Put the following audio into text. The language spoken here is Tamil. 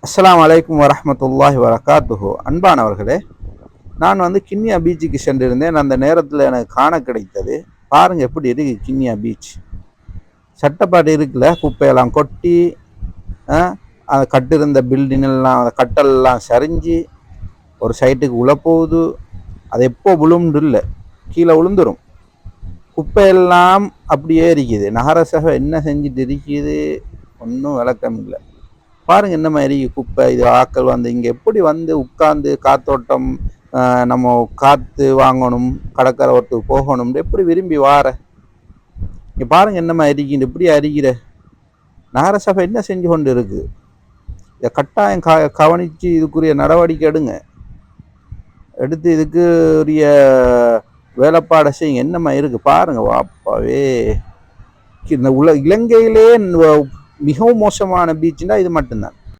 அஸ்ஸலாமு அலைக்கும் வரஹ்மத்துல்லாஹி வரகாத்துஹு. அன்பானவர்களே, நான் கிண்ணியா பீச்சுக்கு சென்றிருந்தேன். அந்த நேரத்தில் எனக்கு காண கிடைத்தது. பாருங்க எப்படி இருக்கு கிண்ணியா பீச். சட்டப்பாடு இருக்குல்ல, குப்பையெல்லாம் கொட்டி அந்த கட்டிருந்த பில்டிங் எல்லாம், அந்த கட்டெல்லாம் சரிஞ்சு ஒரு சைட்டுக்கு உழப்போகுது. அது எப்போ விழுந்து இல்லை, கீழே விழுந்துடும். குப்பையெல்லாம் அப்படியே இருக்குது. நகரசபை என்ன செஞ்சுட்டு இருக்குது ஒன்றும் விளக்கம் இல்லை. பாருங்க என்ன மாதிரி குப்பை இது. ஆக்கள் இங்கே எப்படி உட்கார்ந்து காத்தோட்டம், நம்ம காற்று வாங்கணும், கடற்கரை ஒருத்துக்கு போகணும், எப்படி விரும்பி வார. இங்கே பாருங்க என்ன மாதிரி இப்படி அறிகிற. நகரசபை என்ன செஞ்சு கொண்டு இருக்கு? இதை கட்டாயம் கவனித்து இதுக்குரிய நடவடிக்கை எடுத்து இதுக்கு உரிய வேலைப்பாடை செய்யுங்க. என்னம்மா இருக்கு பாருங்க. வாப்பாவே, இந்த இலங்கையிலே மிகவும் மோசமான பீச்சுன்னா இது மட்டும்தான்.